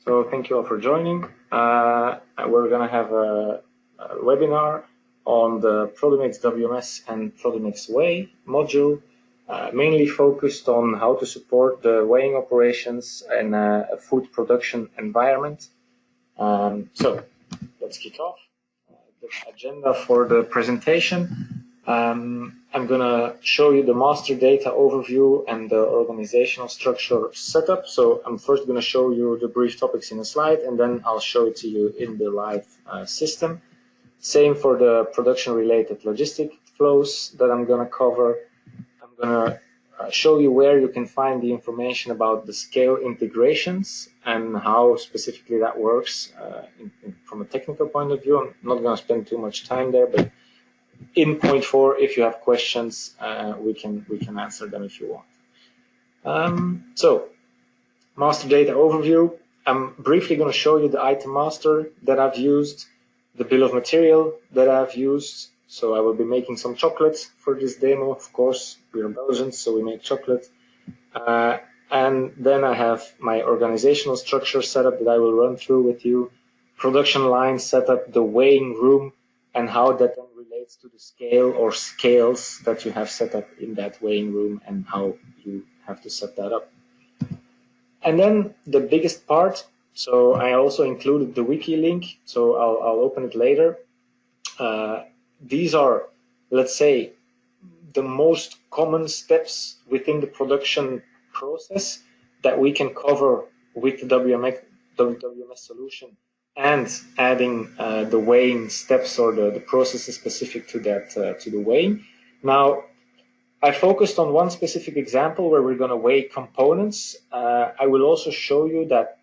So thank you all for joining. We're going to have a webinar on the Produmex WMS and Produmex Weigh module, mainly focused on how to support the weighing operations in a food production environment. So let's kick off. The agenda for the presentation. I'm going to show you the master data overview and the organizational structure setup. So I'm first going to show you the brief topics in a slide, and then I'll show it to you in the live system. Same for the production-related logistic flows that I'm going to cover. I'm going to show you where you can find the information about the scale integrations and how specifically that works from a technical point of view. I'm not going to spend too much time there, but in point 4, if you have questions, we can answer them if you want. So, master data overview. I'm briefly going to show you the item master that I've used, the bill of material that I've used. So I will be making some chocolate for this demo. Of course, we're Belgians, so we make chocolate. And then I have my organizational structure setup that I will run through with you, production line setup, the weighing room, and how that then relates to the scale or scales that you have set up in that weighing room and how you have to set that up. And then the biggest part, so I also included the Wiki link, so I'll open it later. These are, let's say, the most common steps within the production process that we can cover with the WMS solution, and adding the weighing steps or the processes specific to that to the weighing. Now, I focused on one specific example where we're going to weigh components. I will also show you that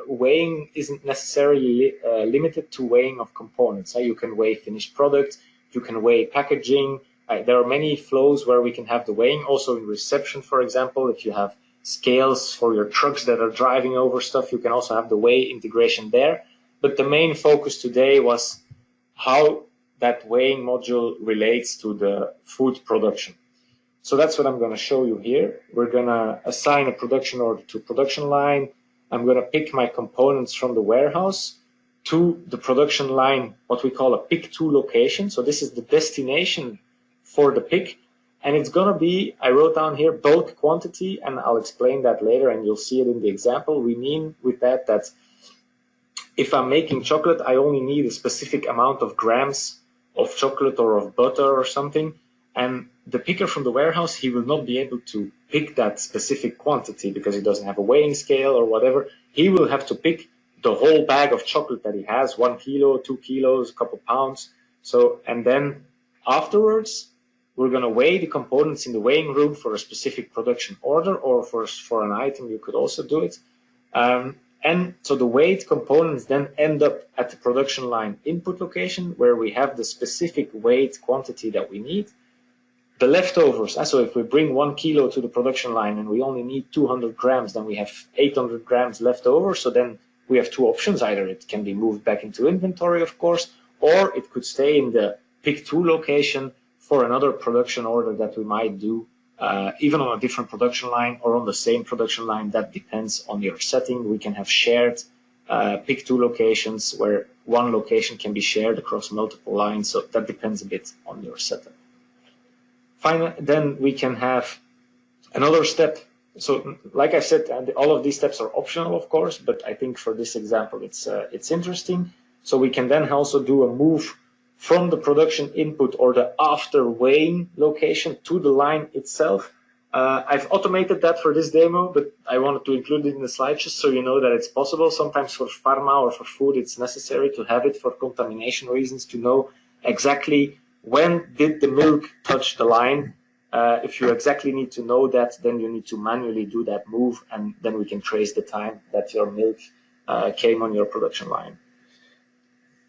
weighing isn't necessarily limited to weighing of components. You can weigh finished product, you can weigh packaging. There are many flows where we can have the weighing. Also in reception, for example, if you have scales for your trucks that are driving over stuff, you can also have the weigh integration there. But the main focus today was how that weighing module relates to the food production. So that's what I'm going to show you here. We're going to assign a production order to production line. I'm going to pick my components from the warehouse to the production line, what we call a pick to location. So this is the destination for the pick. And it's going to be, I wrote down here, bulk quantity, and I'll explain that later, and you'll see it in the example. We mean with that if I'm making chocolate, I only need a specific amount of grams of chocolate or of butter or something. And the picker from the warehouse, he will not be able to pick that specific quantity because he doesn't have a weighing scale or whatever. He will have to pick the whole bag of chocolate that he has, 1 kilo, 2 kilos, a couple pounds. So, and then afterwards, we're going to weigh the components in the weighing room for a specific production order, or for an item, you could also do it. And so the weighed components then end up at the production line input location where we have the specific weight quantity that we need. The leftovers, so if we bring 1 kilo to the production line and we only need 200 grams, then we have 800 grams left over. So then we have two options. Either it can be moved back into inventory, of course, or it could stay in the pick to location for another production order that we might do, even on a different production line or on the same production line. That depends on your setting. We can have shared pick to locations where one location can be shared across multiple lines. So that depends a bit on your setup. Finally, then we can have another step. So like I said, all of these steps are optional, of course, but I think for this example, it's interesting. So we can then also do a move from the production input or the after weighing location to the line itself. I've automated that for this demo, but I wanted to include it in the slide just so you know that it's possible. Sometimes for pharma or for food, it's necessary to have it for contamination reasons to know exactly when did the milk touch the line. If you exactly need to know that, then you need to manually do that move, and then we can trace the time that your milk came on your production line.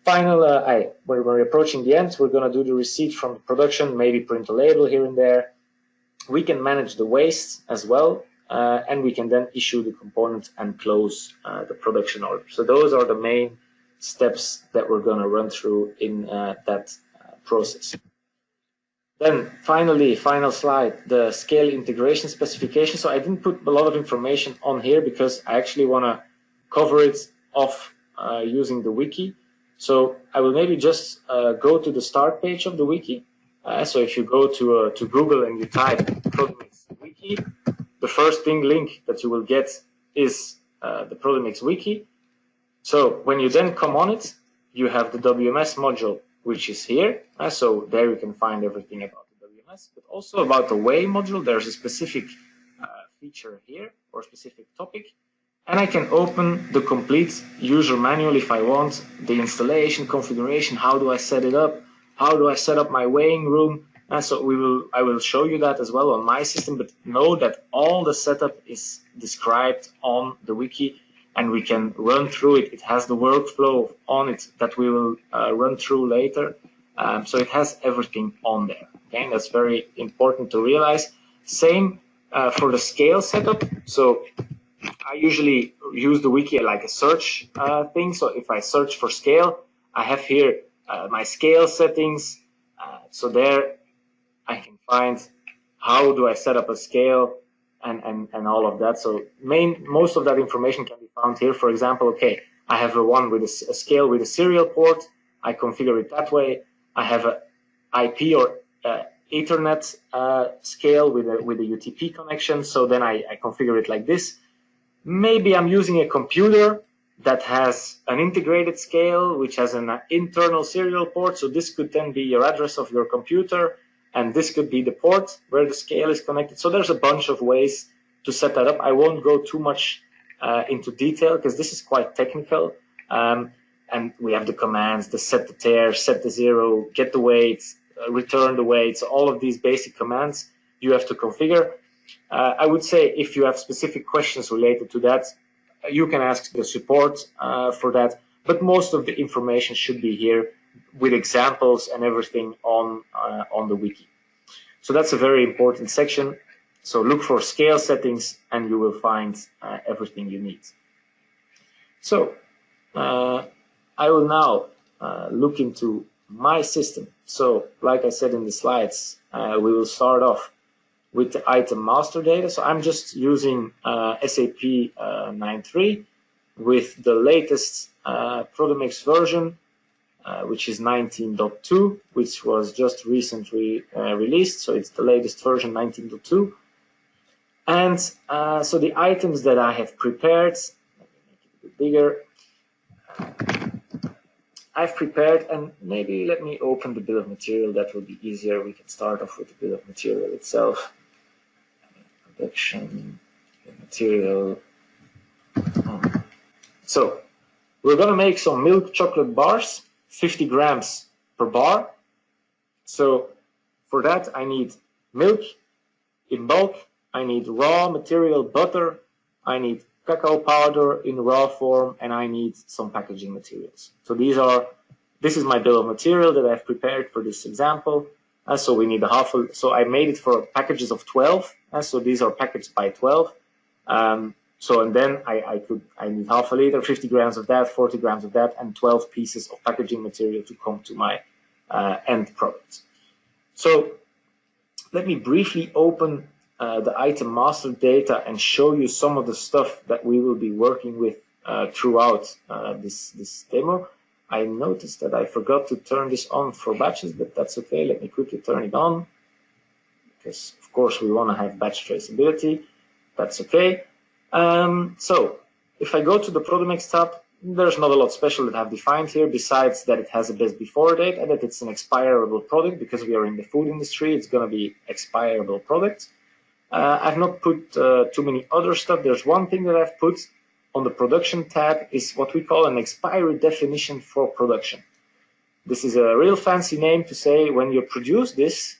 Final, when we're approaching the end, we're going to do the receipt from the production, maybe print a label here and there. We can manage the waste as well, and we can then issue the component and close the production order. So those are the main steps that we're going to run through in that process. Then finally, final slide, the scale integration specification. So I didn't put a lot of information on here because I actually want to cover it off using the wiki. So I will maybe just go to the start page of the wiki. So if you go to Google and you type Produmex wiki, the first link that you will get is the Produmex wiki. So when you then come on it, you have the WMS module, which is here. So there you can find everything about the WMS, but also about the way module. There's a specific feature here or specific topic. And I can open the complete user manual if I want, the installation, configuration, how do I set it up, how do I set up my weighing room. And so I will show you that as well on my system, but know that all the setup is described on the wiki and we can run through it. It has the workflow on it that we will run through later. So it has everything on there. Okay, and that's very important to realize. Same for the scale setup. So I usually use the wiki like a search thing. So if I search for scale, I have here my scale settings. So there I can find how do I set up a scale and all of that. So most of that information can be found here. For example, okay, I have a one with a scale with a serial port. I configure it that way. I have a IP or Ethernet scale with a UTP connection. So then I configure it like this. Maybe I'm using a computer that has an integrated scale, which has an internal serial port. So this could then be your address of your computer, and this could be the port where the scale is connected. So there's a bunch of ways to set that up. I won't go too much into detail because this is quite technical. And we have the commands, the set the tare, set the zero, get the weight, return the weight. So all of these basic commands you have to configure. I would say if you have specific questions related to that, you can ask the support for that. But most of the information should be here with examples and everything on the wiki. So that's a very important section. So look for scale settings and you will find everything you need. So I will now look into my system. So like I said in the slides, we will start off with the item master data. So I'm just using SAP 9.3 with the latest Produmex version, which is 19.2, which was just recently released. So it's the latest version, 19.2. And so the items that I have prepared, let me make it a bit bigger. I've prepared, and maybe let me open the bill of material. That will be easier. We can start off with the bill of material itself. Production, material. So we're going to make some milk chocolate bars, 50 grams per bar. So for that, I need milk in bulk. I need raw material butter. I need cacao powder in raw form, and I need some packaging materials. So this is my bill of material that I've prepared for this example. So we need so I made it for packages of 12. So these are packaged by 12. So and then I need half a liter, 50 grams of that, 40 grams of that, and 12 pieces of packaging material to come to my end product. So let me briefly open the item master data and show you some of the stuff that we will be working with throughout this demo. I noticed that I forgot to turn this on for batches, but that's okay. Let me quickly turn it on because, of course, we want to have batch traceability. That's okay. So if I go to the Produmex tab, there's not a lot special that I've defined here besides that it has a best before date and that it's an expirable product. Because we are in the food industry, it's going to be expirable product. I've not put too many other stuff. There's one thing that I've put on the production tab is what we call an expiry definition for production. This is a real fancy name to say when you produce this,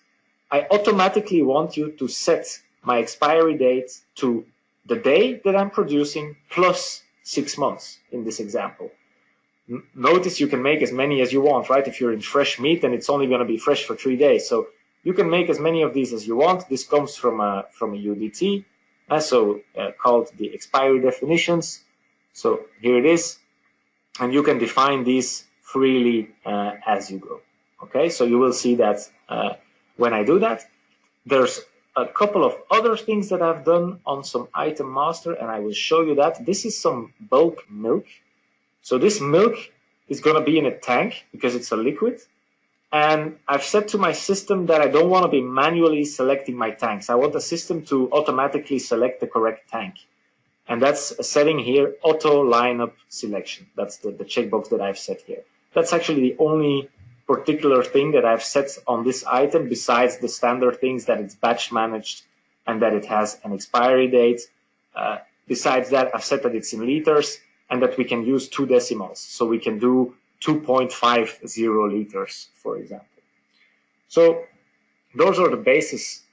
I automatically want you to set my expiry date to the day that I'm producing plus 6 months in this example. Notice you can make as many as you want, right? If you're in fresh meat, then it's only going to be fresh for 3 days. So you can make as many of these as you want. This comes from a UDT, called the expiry definitions. So here it is, and you can define these freely as you go. Okay, so you will see that when I do that, there's a couple of other things that I've done on some item master, and I will show you that. This is some bulk milk. So this milk is going to be in a tank because it's a liquid. And I've said to my system that I don't want to be manually selecting my tanks. I want the system to automatically select the correct tank. And that's a setting here, auto lineup selection. That's the checkbox that I've set here. That's actually the only particular thing that I've set on this item besides the standard things that it's batch managed and that it has an expiry date. Besides that, I've set that it's in liters and that we can use 2 decimals. So we can do 2.50 liters, for example. So those are the basis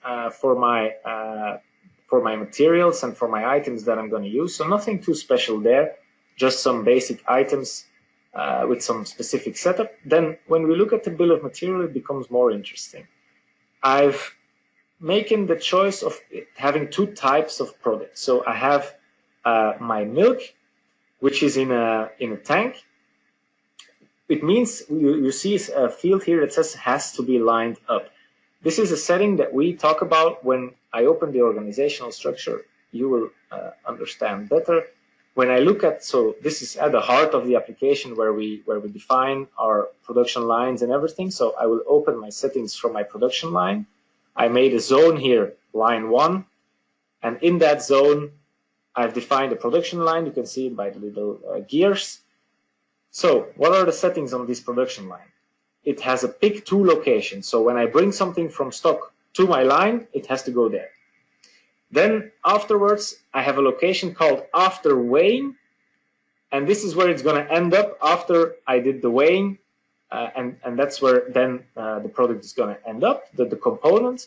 for my materials and for my items that I'm going to use. So nothing too special there, just some basic items with some specific setup. Then when we look at the bill of material, it becomes more interesting. I've making the choice of having 2 types of products. So I have my milk, which is in a tank. It means you see a field here that says has to be lined up. This is a setting that we talk about when I open the organizational structure. You will understand better. When I look at, so this is at the heart of the application where we define our production lines and everything. So I will open my settings from my production line. I made a zone here, line 1, and in that zone, I've defined a production line. You can see it by the little gears. So what are the settings on this production line? It has a pick to location. So when I bring something from stock to my line, it has to go there. Then afterwards, I have a location called after weighing. And this is where it's going to end up after I did the weighing. And that's where then the product is going to end up, the component.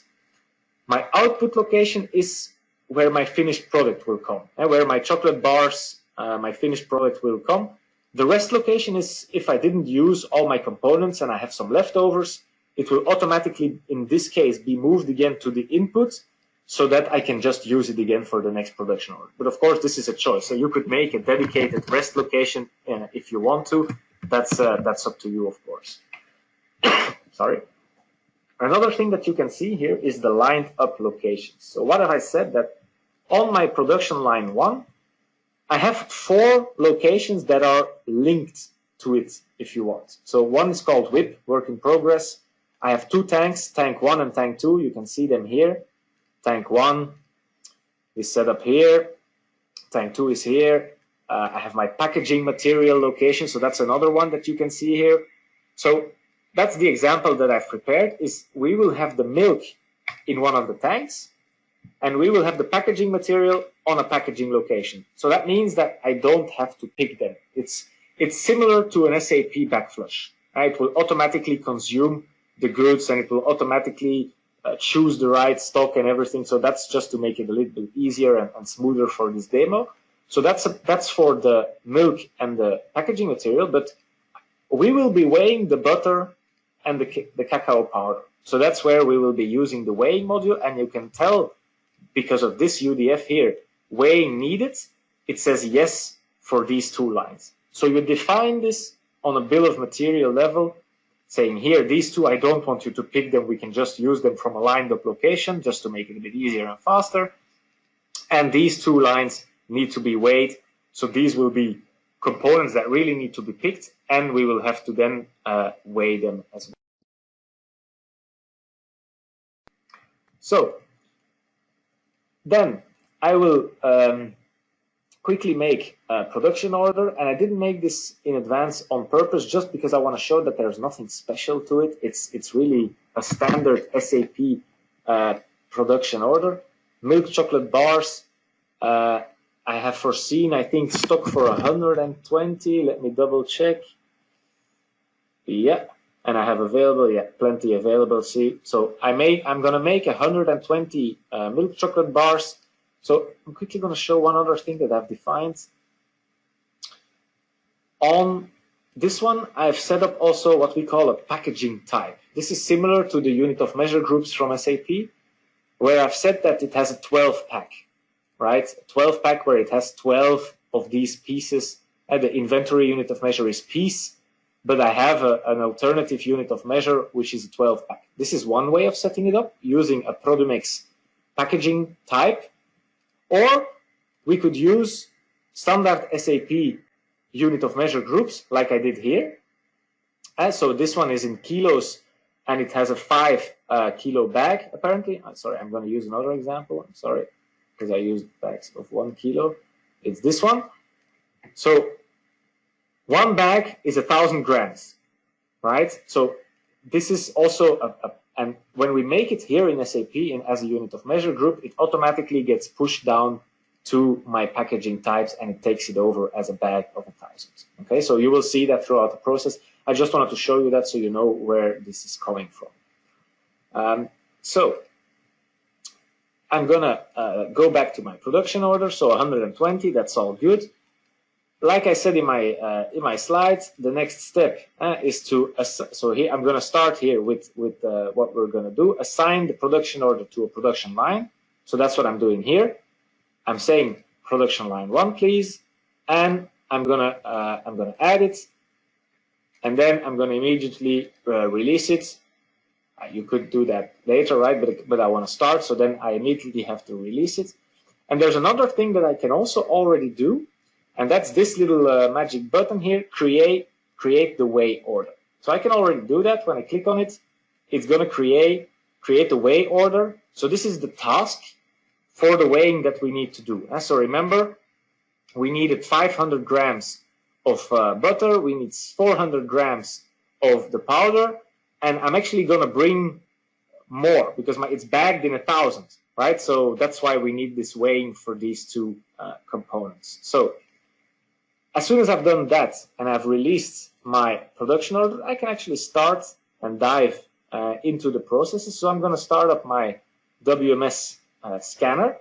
My output location is where my finished product will come, where my chocolate bars, my finished product will come. The rest location is if I didn't use all my components and I have some leftovers, it will automatically, in this case, be moved again to the input so that I can just use it again for the next production order. But of course, this is a choice. So you could make a dedicated rest location if you want to. That's up to you, of course. Sorry. Another thing that you can see here is the lined up locations. So what have I said? That on my production line 1, I have 4 locations that are linked to it, if you want. So one is called WIP, work in progress. I have 2 tanks, tank 1 and tank 2. You can see them here. Tank 1 is set up here. Tank 2 is here. I have my packaging material location. So that's another one that you can see here. So that's the example that I've prepared, is we will have the milk in one of the tanks, and we will have the packaging material on a packaging location. So that means that I don't have to pick them. It's similar to an SAP backflush. Right? It will automatically consume the goods and it will automatically choose the right stock and everything. So that's just to make it a little bit easier and smoother for this demo. So that's for the milk and the packaging material, but we will be weighing the butter and the cacao powder. So that's where we will be using the weighing module, and you can tell because of this UDF here, weighing needed, it says yes for these 2 lines. So you define this on a bill of material level, saying here, these 2, I don't want you to pick them. We can just use them from a lined up location just to make it a bit easier and faster. And these 2 lines need to be weighed. So these will be components that really need to be picked, and we will have to then weigh them as well. So then I will quickly make a production order, and I didn't make this in advance on purpose just because I want to show that there's nothing special to it. It's really a standard SAP production order. Milk chocolate bars, I have foreseen, I think, stock for 120. Let me double check. Yeah, and I have available, yeah, plenty available. See, so I'm gonna make 120 milk chocolate bars. So I'm quickly going to show one other thing that I've defined. On this one, I've set up also what we call a packaging type. This is similar to the unit of measure groups from SAP, where I've said that it has a 12 pack, right? A 12 pack where it has 12 of these pieces. And the inventory unit of measure is piece, but I have an alternative unit of measure, which is a 12 pack. This is one way of setting it up using a Produmex packaging type, or we could use standard SAP unit of measure groups like I did here. So this one is in kilos and it has a 5 kilo bag apparently. I'm sorry, I'm going to use another example. I'm sorry, because I used bags of 1 kilo. It's this one. So one bag is 1,000 grams, right? So this is also and when we make it here in SAP as a unit of measure group, it automatically gets pushed down to my packaging types and it takes it over as a bag of 1,000. Okay, so you will see that throughout the process. I just wanted to show you that so you know where this is coming from. So I'm gonna go back to my production order. So 120, that's all good. Like I said in my slides, the next step is to so here I'm gonna start here with what we're gonna do: assign the production order to a production line. So that's what I'm doing here. I'm saying production line 1, please, and I'm gonna add it, and then I'm gonna immediately release it. You could do that later, right? But I want to start, so then I immediately have to release it. And there's another thing that I can also already do, and that's this little magic button here: create the weigh order. So I can already do that. When I click on it, it's gonna create the weigh order. So this is the task for the weighing that we need to do. So remember, we needed 500 grams of butter, we need 400 grams of the powder, and I'm actually gonna bring more because it's bagged in 1,000, right? So that's why we need this weighing for these two components. So as soon as I've done that and I've released my production order, I can actually start and dive into the processes. So I'm gonna start up my WMS scanner,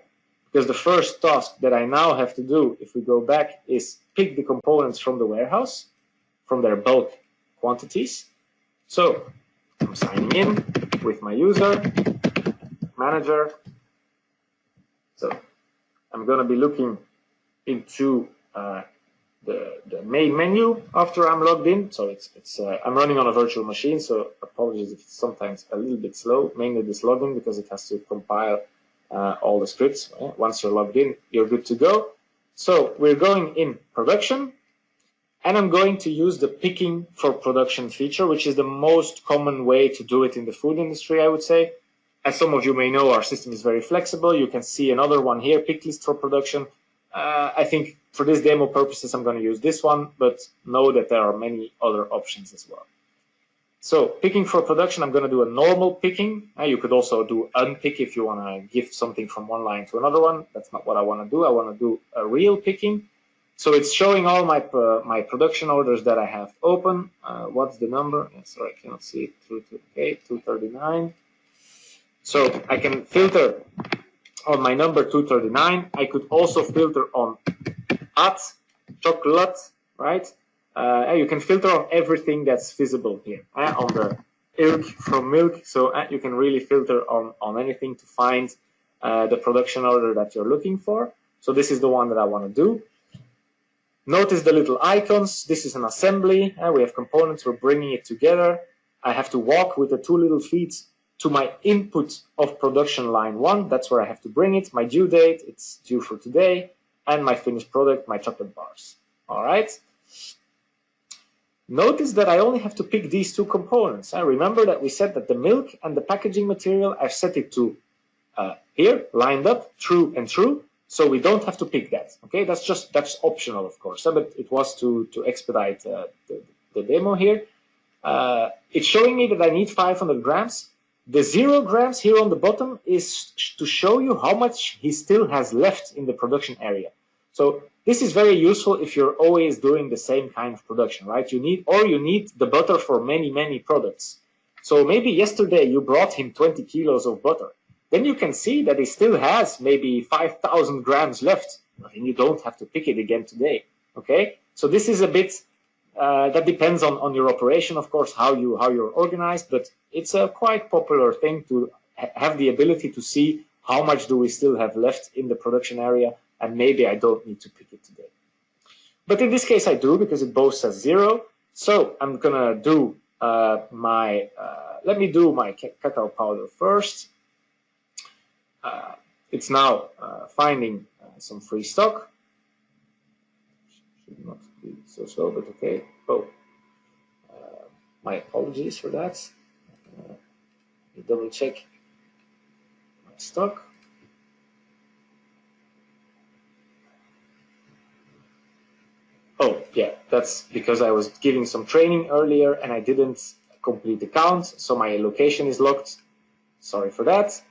because the first task that I now have to do, if we go back, is pick the components from the warehouse, from their bulk quantities. So I'm signing in with my user manager. So I'm going to be looking into the main menu after I'm logged in. So I'm running on a virtual machine, so apologies if it's sometimes a little bit slow, mainly this login, because it has to compile all the scripts. Once you're logged in, you're good to go. So we're going in production, and I'm going to use the picking for production feature, which is the most common way to do it in the food industry, I would say. As some of you may know, our system is very flexible. You can see another one here, pick list for production. I think for this demo purposes, I'm going to use this one, but know that there are many other options as well. So picking for production, I'm going to do a normal picking. You could also do unpick if you want to give something from one line to another one. That's not what I want to do. I want to do a real picking. So it's showing all my my production orders that I have open. What's the number? Sorry, I cannot see it. Okay, 239. So I can filter on my number 239. I could also filter on at chocolate, right? You can filter on everything that's visible here, on the ilk from milk. So you can really filter on anything to find the production order that you're looking for. So this is the one that I want to do. Notice the little icons. This is an assembly. We have components. We're bringing it together. I have to walk with the two little feet to my input of production line 1. That's where I have to bring it. My due date, it's due for today. And my finished product, my chocolate bars. All right. Notice that I only have to pick these two components. Remember that we said that the milk and the packaging material, I've set it to here, lined up, true and true. So we don't have to pick that. Okay, that's optional, of course, but it was to expedite the demo here. It's showing me that I need 500 grams. The 0 grams here on the bottom is to show you how much he still has left in the production area. So this is very useful if you're always doing the same kind of production, right? You need the butter for many products. So maybe yesterday you brought him 20 kilos of butter. Then you can see that he still has maybe 5,000 grams left, and you don't have to pick it again today. Okay, so this is a bit that depends on your operation, of course, how you're organized, but it's a quite popular thing to have the ability to see how much do we still have left in the production area, and maybe I don't need to pick it today. But in this case, I do, because it both says 0. So I'm gonna do let me do my cacao powder first. it's now finding some free stock. Should not be so slow, but okay. Oh, my apologies for that. Let me double check my stock. Oh, yeah, that's because I was giving some training earlier and I didn't complete the count, so my location is locked. Sorry for that,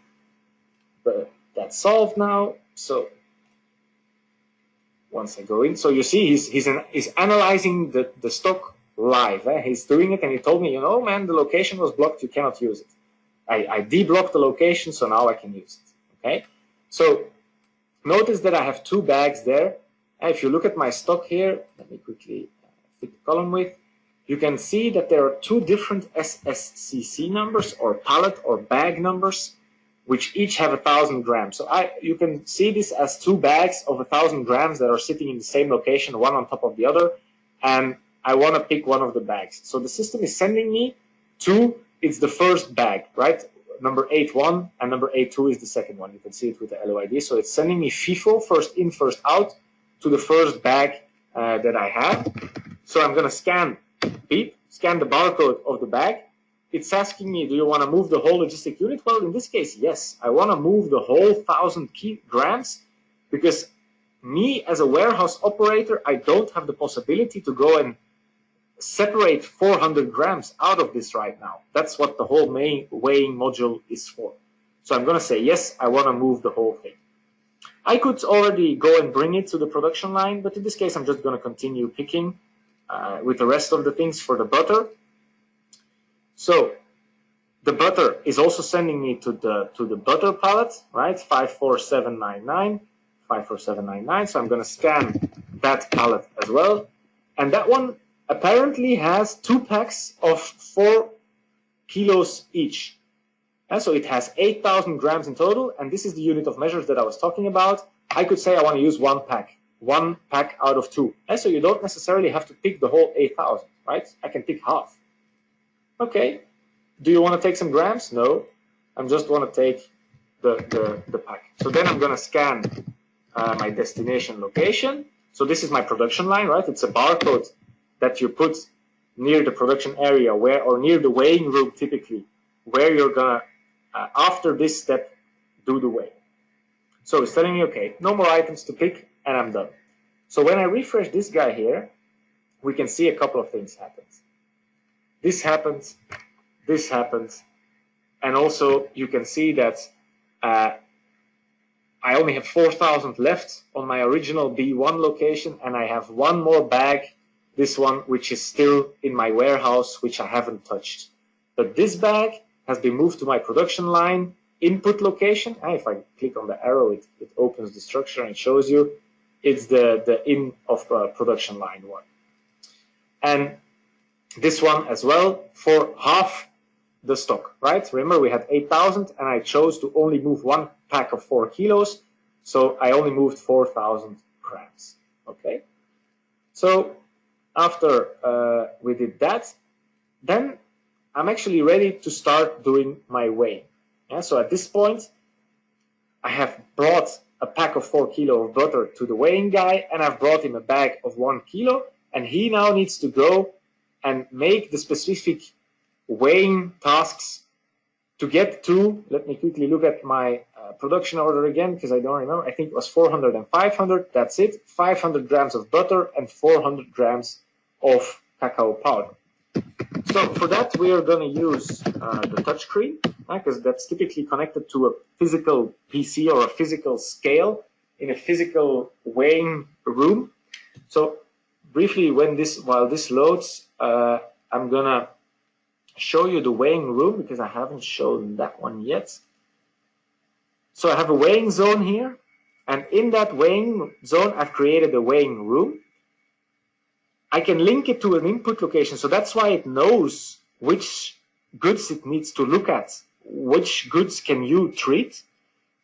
but that's solved now. So once I go in, so you see he's analyzing the stock live. He's doing it and he told me, you know, man, the location was blocked, you cannot use it. I deblocked the location, so now I can use it, okay? So notice that I have two bags there. And if you look at my stock here, let me quickly fit the column width, you can see that there are two different SSCC numbers or pallet or bag numbers, which each have 1,000 grams. So you can see this as two bags of 1,000 grams that are sitting in the same location, one on top of the other, and I want to pick one of the bags. So the system is sending me to, it's the first bag, right? Number 8.1 and number 8.2 is the second one. You can see it with the LOID. So it's sending me FIFO, first in, first out, to the first bag that I have. So I'm going to scan the barcode of the bag. It's asking me, do you want to move the whole logistic unit? Well, in this case, yes. I want to move the whole 1,000 grams because me as a warehouse operator, I don't have the possibility to go and separate 400 grams out of this right now. That's what the whole main weighing module is for. So I'm going to say, yes, I want to move the whole thing. I could already go and bring it to the production line, but in this case, I'm just going to continue picking with the rest of the things for the butter. So the butter is also sending me to the butter pallet, right? 54799, 54799. So I'm going to scan that pallet as well. And that one apparently has 2 packs of 4 kilos each. And so it has 8,000 grams in total, and this is the unit of measures that I was talking about. I could say I want to use 1 pack out of 2. And so you don't necessarily have to pick the whole 8,000, right? I can pick half. Okay. Do you want to take some grams? No. I just want to take the pack. So then I'm going to scan my destination location. So this is my production line, right? It's a barcode that you put near the production area or near the weighing room typically, where you're going to, after this step, do the weigh. So it's telling me, okay, no more items to pick, and I'm done. So when I refresh this guy here, we can see a couple of things happen. This happens, and also you can see that I only have 4,000 left on my original B1 location, and I have one more bag, this one, which is still in my warehouse, which I haven't touched. But this bag has been moved to my production line input location. And if I click on the arrow, it opens the structure and shows you it's the in of production line 1. And this one as well for half the stock, right? Remember, we had 8,000 and I chose to only move 1 pack of 4 kilos. So I only moved 4,000 grams, okay? So after we did that, then I'm actually ready to start doing my weighing. Yeah, so at this point, I have brought a pack of 4 kilo of butter to the weighing guy, and I've brought him a bag of 1 kilo, and he now needs to go and make the specific weighing tasks to get to, let me quickly look at my production order again, because I don't remember, I think it was 400 and 500, that's it, 500 grams of butter and 400 grams of cacao powder. So for that, we are going to use the touchscreen, because that's typically connected to a physical PC or a physical scale in a physical weighing room. So briefly, while this loads, I'm going to show you the weighing room because I haven't shown that one yet. So I have a weighing zone here, and in that weighing zone, I've created a weighing room. I can link it to an input location, so that's why it knows which goods it needs to look at, which goods can you treat.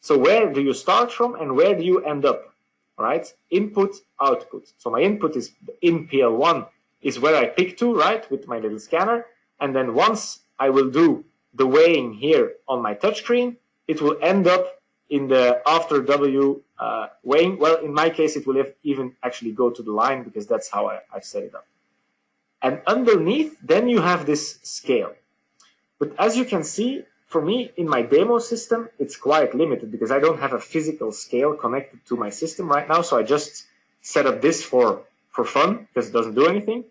So where do you start from and where do you end up, right? Input, output. So my input is in PL1 is where I pick to, right, with my little scanner. And then once I will do the weighing here on my touchscreen, it will end up in the after W weighing, well, in my case, it will even actually go to the line because that's how I've set it up. And underneath, then you have this scale. But as you can see, for me, in my demo system, it's quite limited because I don't have a physical scale connected to my system right now. So I just set up this for fun because it doesn't do anything.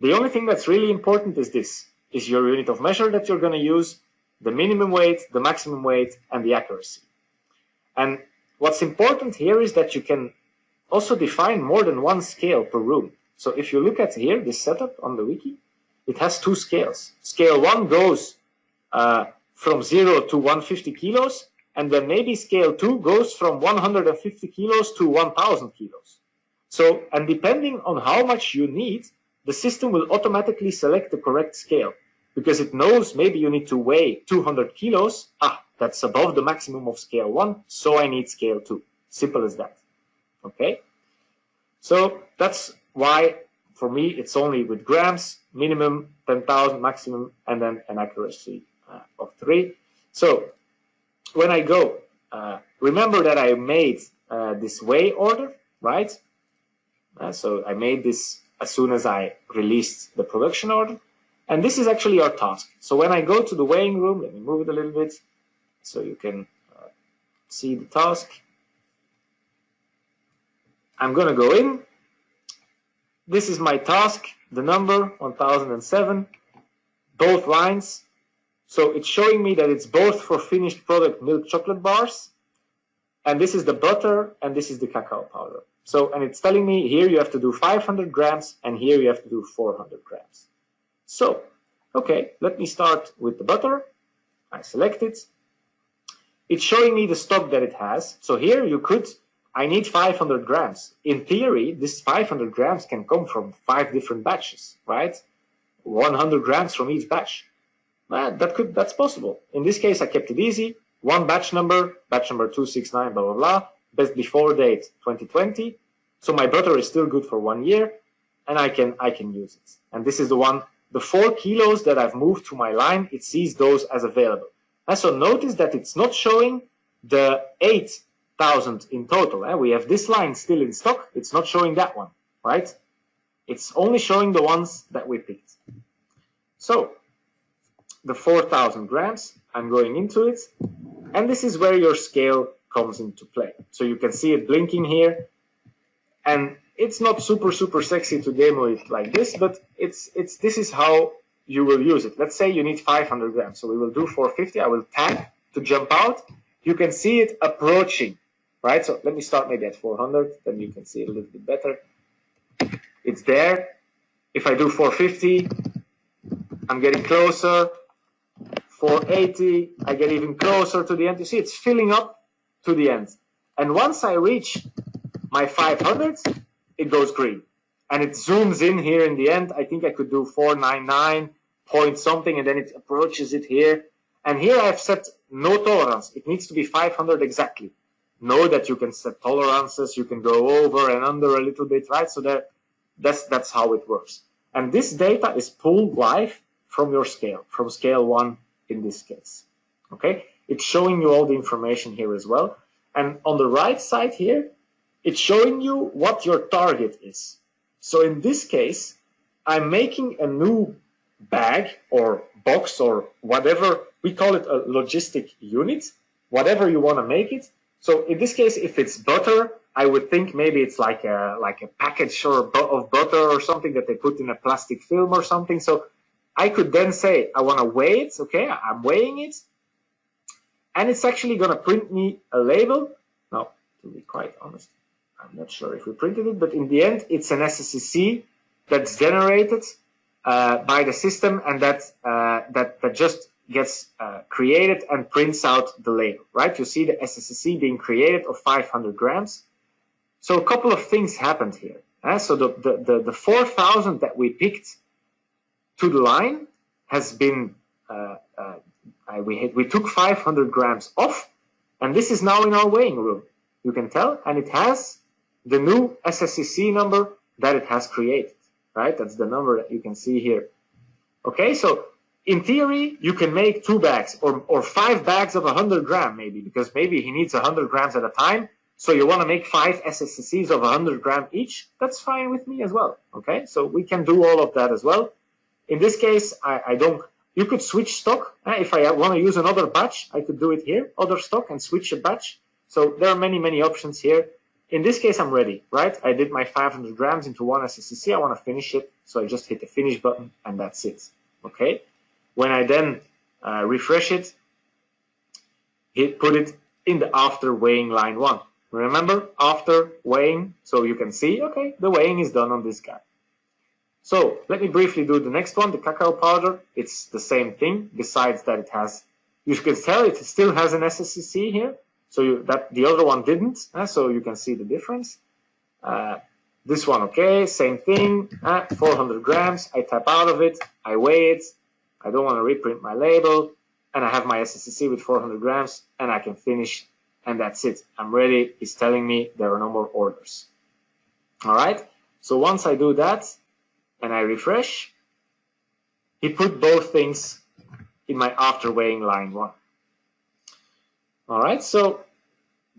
The only thing that's really important is this, is your unit of measure that you're going to use, the minimum weight, the maximum weight, and the accuracy. And what's important here is that you can also define more than one scale per room. So if you look at here, this setup on the wiki, it has two scales. Scale 1 goes from 0 to 150 kilos, and then maybe scale 2 goes from 150 kilos to 1000 kilos. So, and depending on how much you need, the system will automatically select the correct scale because it knows maybe you need to weigh 200 kilos. That's above the maximum of scale 1, so I need scale 2. Simple as that. Okay? So that's why, for me, it's only with grams, minimum 10,000, maximum, and then an accuracy of 3. So when I go, remember that I made this weigh order, right? So I made this as soon as I released the production order. And this is actually our task. So when I go to the weighing room, let me move it a little bit so you can see the task. I'm going to go in. This is my task, the number 1007, both lines. So it's showing me that it's both for finished product milk chocolate bars, and this is the butter, and this is the cacao powder. So, and it's telling me here you have to do 500 grams, and here you have to do 400 grams. So, okay, let me start with the butter. I select it. It's showing me the stock that it has. So here you could, I need 500 grams. In theory, this 500 grams can come from 5 different batches, right? 100 grams from each batch. That's possible. In this case, I kept it easy. One batch number 269, blah, blah, blah. Best before date 2020. So my butter is still good for 1 year, and I can use it. And this is the one, the 4 kilos that I've moved to my line, it sees those as available. And so notice that it's not showing the 8,000 in total. We have this line still in stock. It's not showing that one, right? It's only showing the ones that we picked. So the 4,000 grams, I'm going into it. And this is where your scale comes into play. So you can see it blinking here. And it's not super sexy to demo it like this, but this is how you will use it. Let's say you need 500 grams. So we will do 450. I will tap to jump out. You can see it approaching, right? So let me start maybe at 400. Then you can see it a little bit better. It's there. If I do 450, I'm getting closer. 480, I get even closer to the end. You see, it's filling up to the end. And once I reach my 500, it goes green. And it zooms in here in the end. I think I could do 499 point something, and then it approaches it here. And here I've set no tolerance. It needs to be 500 exactly. Know that you can set tolerances. You can go over and under a little bit, right? So that's how it works. And this data is pulled live from your scale, from scale 1 in this case. Okay? It's showing you all the information here as well. And on the right side here, it's showing you what your target is. So in this case, I'm making a new bag or box or whatever. We call it a logistic unit, whatever you want to make it. So in this case, if it's butter, I would think maybe it's like a package of butter or something that they put in a plastic film or something. So I could then say, I want to weigh it. Okay, I'm weighing it. And it's actually going to print me a label. Now, to be quite honest, I'm not sure if we printed it, but in the end, it's an SSCC that's generated by the system, and that just gets created and prints out the label, right? You see the SSCC being created of 500 grams. So a couple of things happened here. So the 4,000 that we picked to the line has been, we took 500 grams off, and this is now in our weighing room. You can tell, and it has the new SSCC number that it has created, right? That's the number that you can see here. Okay, so in theory, you can make 2 bags or 5 bags of 100 gram maybe, because maybe he needs 100 grams at a time. So you want to make 5 SSCs of 100 gram each. That's fine with me as well. Okay, so we can do all of that as well. In this case, I don't. You could switch stock. If I want to use another batch, I could do it here, other stock, and switch a batch. So there are many options here. In this case, I'm ready, right? I did my 500 grams into 1 SSCC. I want to finish it, so I just hit the finish button, and that's it. Okay. When I then refresh it, put it in the after weighing line 1. Remember, after weighing, so you can see, okay, the weighing is done on this guy. So let me briefly do the next one, the cacao powder. It's the same thing, besides that it has, you can tell it still has an SSCC here, so that the other one didn't, so you can see the difference. This one, okay, same thing, 400 grams, I tap out of it, I weigh it, I don't want to reprint my label, and I have my SSCC with 400 grams, and I can finish, and that's it. I'm ready. It's telling me there are no more orders. All right, so once I do that, and I refresh, he put both things in my after weighing line 1. All right, so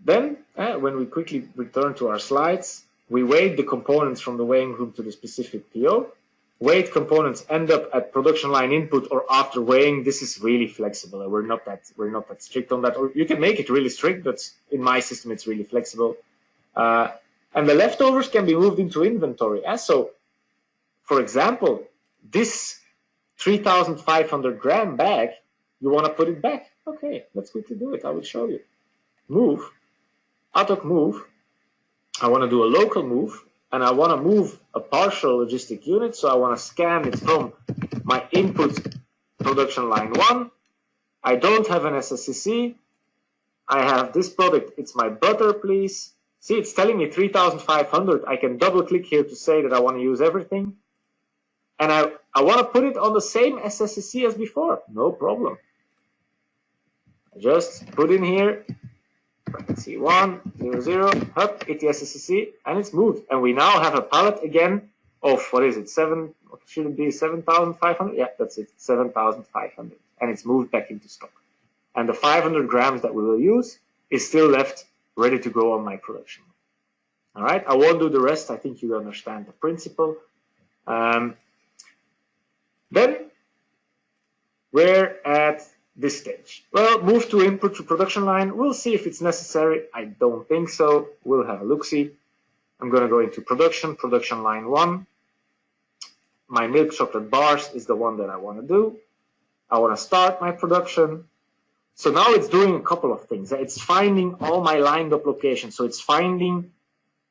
then when we quickly return to our slides, we weighed the components from the weighing room to the specific PO. Weighed components end up at production line input or after weighing. This is really flexible. We're not that strict on that. Or you can make it really strict, but in my system it's really flexible. And the leftovers can be moved into inventory. So, for example, this 3,500 gram bag, you want to put it back. Okay, let's quickly do it. I will show you. Move, ad hoc move. I want to do a local move, and I want to move a partial logistic unit. So I want to scan it from my input production line 1. I don't have an SSCC. I have this product. It's my butter, please. See, it's telling me 3,500. I can double click here to say that I want to use everything. And I want to put it on the same SSCC as before. No problem. I just put in here, let's see, 1, 0, 0, up, hit the SSCC, and it's moved. And we now have a pallet again of, what is it, 7, what should it be, 7,500? Yeah, that's it, 7,500. And it's moved back into stock. And the 500 grams that we will use is still left ready to go on my production. All right, I won't do the rest. I think you understand the principle. Then we're at this stage. Well, move to input to production line. We'll see if it's necessary. I don't think so. We'll have a look-see. I'm going to go into production line 1. My milk chocolate bars is the one that I want to do. I want to start my production. So now it's doing a couple of things. It's finding all my lined up locations. So it's finding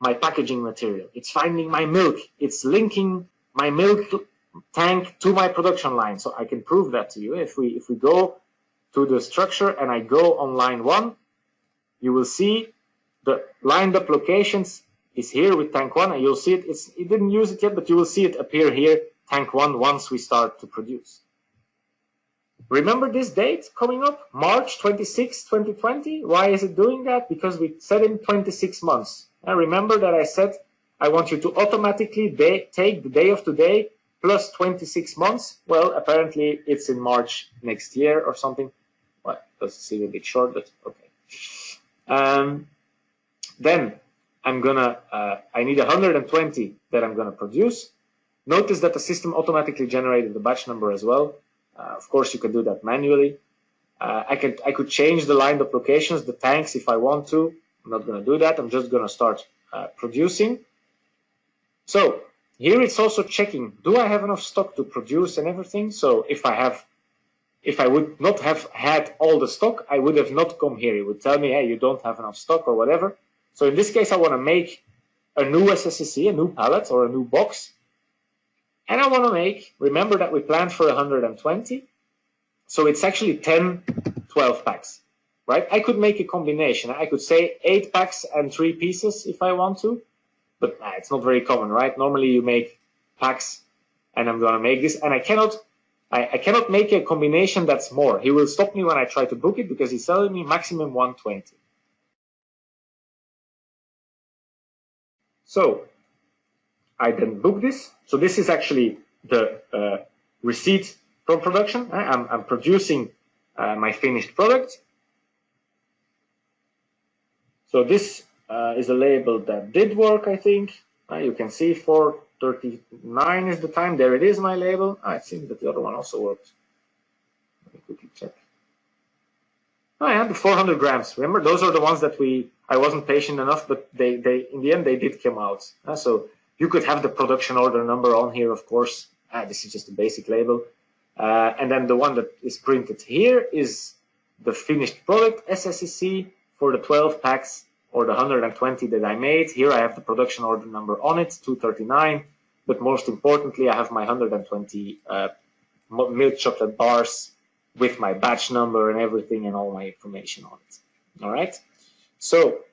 my packaging material. It's finding my milk. It's linking my milk tank to my production line. So I can prove that to you. If we go to the structure and I go on line 1, you will see the lined up locations is here with tank 1, and you'll see it. It didn't use it yet, but you will see it appear here, tank 1, once we start to produce. Remember this date coming up, March 26, 2020? Why is it doing that? Because we set in 26 months. And remember that I said I want you to automatically take the day of today plus 26 months. Well, apparently it's in March next year or something. Well, does seem a bit short, but okay. Then I'm gonna, I need 120 that I'm gonna produce. Notice that the system automatically generated the batch number as well. Of course, you can do that manually. I could change the lined up locations, the tanks, if I want to. I'm not going to do that. I'm just going to start producing. So here it's also checking, do I have enough stock to produce and everything? So if I would not have had all the stock, I would have not come here. It would tell me, hey, you don't have enough stock or whatever. So in this case, I want to make a new SSCC, a new pallet or a new box. And I want to make, remember that we planned for 120. So it's actually 10, 12 packs, right? I could make a combination. I could say 8 packs and 3 pieces if I want to, but it's not very common, right? Normally you make packs, and I'm going to make this. And I cannot make a combination that's more. He will stop me when I try to book it because he's telling me maximum 120. So I then book this. So this is actually the receipt from production. I'm producing my finished product. So this is a label that did work, I think. You can see 4:39 is the time. There it is, my label. It seems that the other one also worked. Let me quickly check. Oh yeah, the 400 grams. Remember, those are the ones that I wasn't patient enough, but they in the end they did come out. So you could have the production order number on here, of course. This is just a basic label. And then the one that is printed here is the finished product SSEC for the 12 packs or the 120 that I made. Here I have the production order number on it, 239. But most importantly, I have my 120 milk chocolate bars with my batch number and everything and all my information on it. All right. So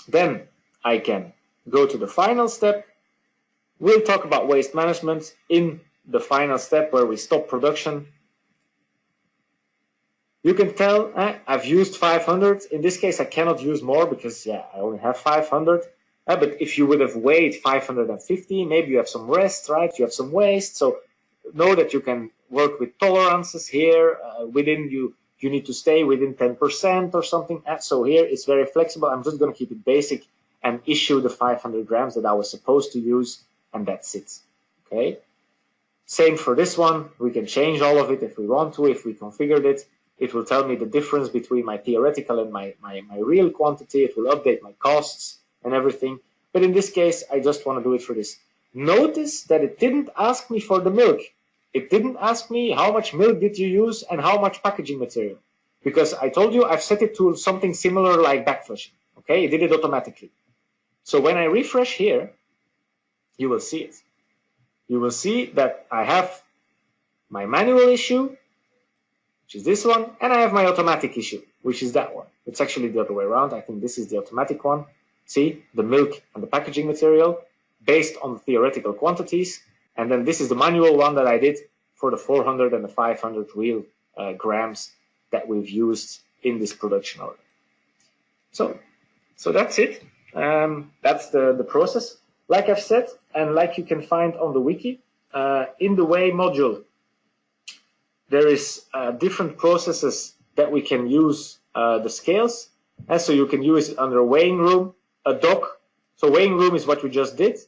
then I can go to the final step. We'll talk about waste management in the final step where we stop production. You can tell I've used 500. In this case, I cannot use more because I only have 500. But if you would have weighed 550, maybe you have some rest, right? You have some waste. So know that you can work with tolerances here. Within you need to stay within 10% or something. So here it's very flexible. I'm just going to keep it basic and issue the 500 grams that I was supposed to use, and that's it. Okay. Same for this one. We can change all of it if we want to. If we configured it, it will tell me the difference between my theoretical and my real quantity. It will update my costs and everything. But in this case, I just want to do it for this. Notice that it didn't ask me for the milk. It didn't ask me how much milk did you use and how much packaging material. Because I told you I've set it to something similar like backflushing. Okay, it did it automatically. So when I refresh here, you will see it. You will see that I have my manual issue, which is this one, and I have my automatic issue, which is that one. It's actually the other way around. I think this is the automatic one. See, the milk and the packaging material based on theoretical quantities. And then this is the manual one that I did for the 400 and the 500 real grams that we've used in this production order. So that's it. That's the process. Like I've said, and like you can find on the wiki, in the weigh module, there is different processes that we can use the scales. And so you can use it under a weighing room, a dock. So weighing room is what we just did.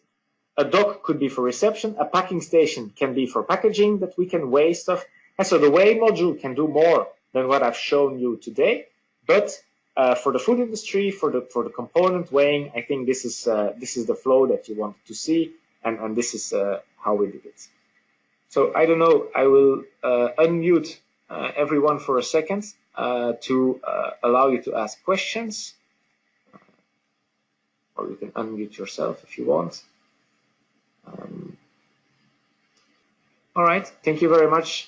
A dock could be for reception. A packing station can be for packaging that we can weigh stuff. And so the weigh module can do more than what I've shown you today. But for the food industry, for the component weighing, I think this is the flow that you wanted to see, and this is how we did it. So I don't know. I will unmute everyone for a second to allow you to ask questions, or you can unmute yourself if you want. All right. Thank you very much.